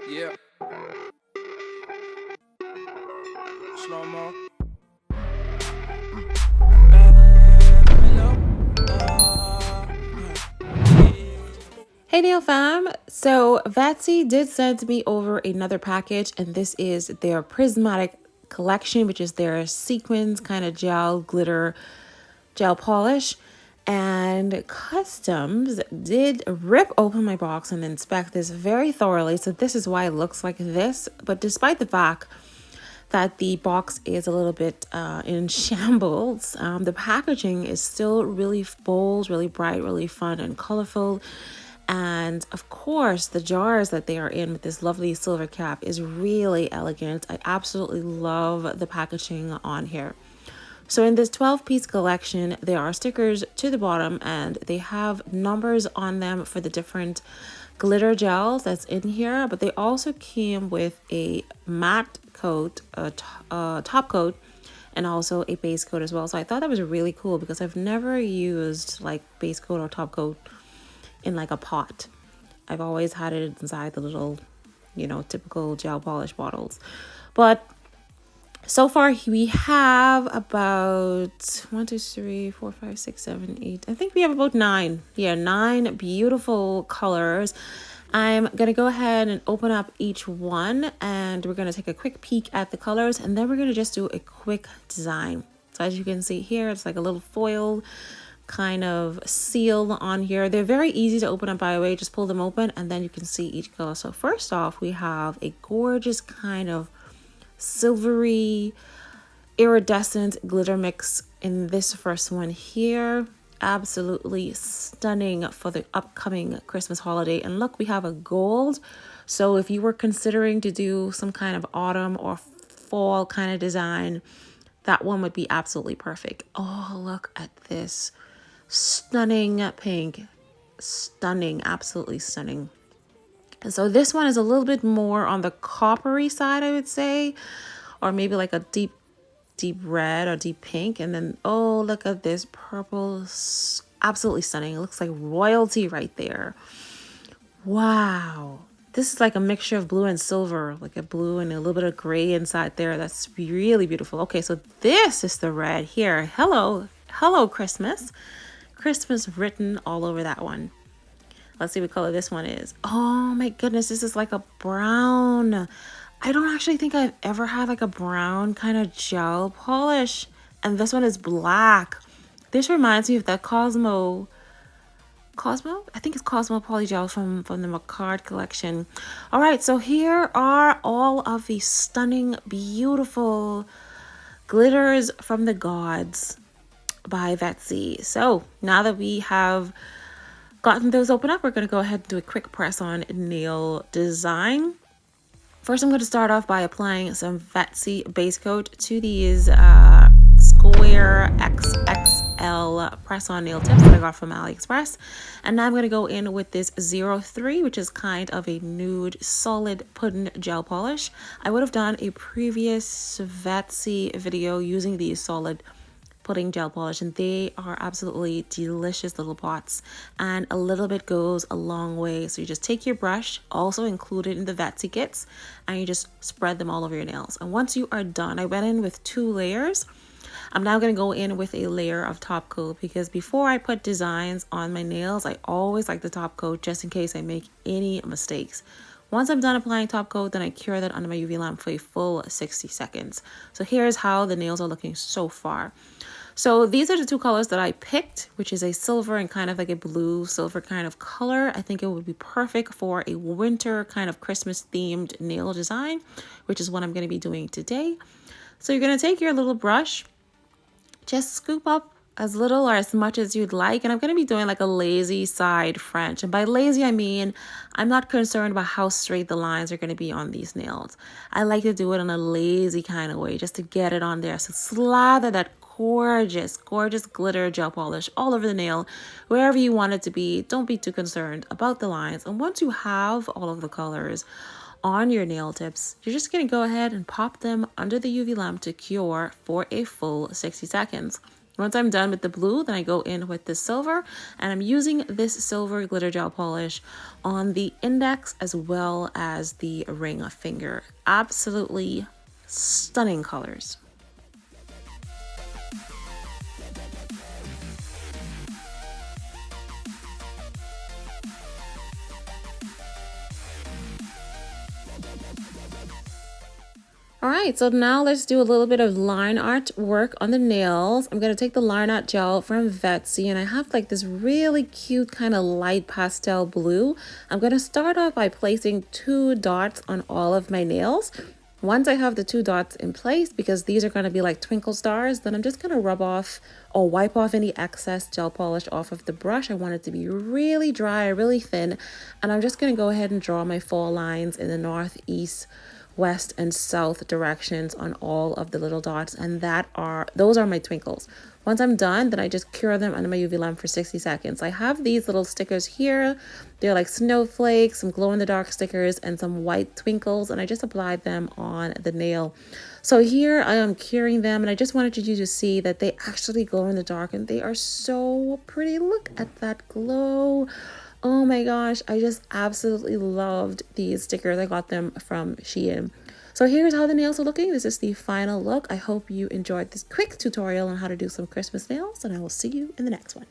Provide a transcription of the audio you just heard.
Yeah. Slow mo. Hey Nail Fam! So Vettsy did send me over another package, and this is their Prismatic collection, which is their sequins kind of gel glitter gel polish. And Customs did rip open my box and inspect this very thoroughly. So this is why it looks like this. But despite the fact that the box is a little bit in shambles, the packaging is still really bold, really bright, really fun and colorful. And of course, the jars that they are in with this lovely silver cap is really elegant. I absolutely love the packaging on here. So in this 12-piece collection, there are stickers to the bottom and they have numbers on them for the different glitter gels that's in here. But they also came with a matte coat, a top coat, and also a base coat as well. So I thought that was really cool because I've never used like base coat or top coat in like a pot. I've always had it inside the little, typical gel polish bottles. But so far we have about 1, 2, 3, 4, 5, 6, 7, 8. I think we have about 9. Yeah, 9 beautiful colors. I'm gonna go ahead and open up each one and we're gonna take a quick peek at the colors and then we're gonna just do a quick design. So as you can see here, it's like a little foil kind of seal on here. They're very easy to open up, by the way. Just pull them open and then you can see each color. So first off, we have a gorgeous kind of silvery iridescent glitter mix in this first one here. Absolutely stunning for the upcoming Christmas holiday. And look, we have a gold. So if you were considering to do some kind of autumn or fall kind of design, that one would be absolutely perfect. Oh, look at this. Stunning pink. Stunning, absolutely stunning. And so this one is a little bit more on the coppery side, I would say, or maybe like a deep red or deep pink. And then, oh, look at this purple. Absolutely stunning. It looks like royalty right there. Wow. This is like a mixture of blue and silver, like a blue and a little bit of gray inside there. That's really beautiful. Okay, so this is the red here. Hello Christmas. Christmas written all over that one. Let's see what color this one is. Oh my goodness, this is like a brown. I don't actually think I've ever had like a brown kind of gel polish. And this one is black. This reminds me of that Cosmo? I think it's Cosmo Polygel from the Makartt collection. All right, so here are all of these stunning, beautiful glitters from the gods by Vettsy. So now that we have gotten those open up, we're going to go ahead and do a quick press on nail design. First, I'm going to start off by applying some Vettsy base coat to these square XXL press on nail tips that I got from AliExpress. And now I'm going to go in with this 03, which is kind of a nude solid pudding gel polish. I would have done a previous Vettsy video using these solid pudding gel polish and they are absolutely delicious little pots, and a little bit goes a long way. So you just take your brush, also included in the Vettsy kits, and you just spread them all over your nails. And once you are done, I went in with 2 layers. I'm now going to go in with a layer of top coat because before I put designs on my nails, I always like the top coat just in case I make any mistakes. Once I'm done applying top coat, then I cure that under my UV lamp for a full 60 seconds. So here's how the nails are looking so far. So these are the 2 colors that I picked, which is a silver and kind of like a blue silver kind of color. I think it would be perfect for a winter kind of Christmas themed nail design, which is what I'm going to be doing today. So you're going to take your little brush, just scoop up as little or as much as you'd like. And I'm going to be doing like a lazy side French. And by lazy, I mean, I'm not concerned about how straight the lines are going to be on these nails. I like to do it in a lazy kind of way just to get it on there. So slather that gorgeous glitter gel polish all over the nail, wherever you want it to be. Don't be too concerned about the lines. And once you have all of the colors on your nail tips, you're just going to go ahead and pop them under the UV lamp to cure for a full 60 seconds. Once I'm done with the blue, then I go in with the silver, and I'm using this silver glitter gel polish on the index as well as the ring finger. Absolutely stunning colors. All right, so now let's do a little bit of line art work on the nails. I'm going to take the line art gel from Vettsy, and I have like this really cute kind of light pastel blue. I'm going to start off by placing 2 dots on all of my nails. Once I have the 2 dots in place, because these are going to be like twinkle stars, then I'm just going to rub off or wipe off any excess gel polish off of the brush. I want it to be really dry, really thin, and I'm just going to go ahead and draw my fall lines in the north, east, west, and south directions on all of the little dots, and those are my twinkles. Once I'm done, then I just cure them under my UV lamp for 60 seconds. I have these little stickers here. They're like snowflakes, some glow-in-the-dark stickers, and some white twinkles, and I just applied them on the nail. So here I am curing them, and I just wanted you to see that they actually glow in the dark, and they are so pretty. Look at that glow. Oh my gosh, I just absolutely loved these stickers. I got them from Shein. So here's how the nails are looking. This is the final look. I hope you enjoyed this quick tutorial on how to do some Christmas nails, and I will see you in the next one.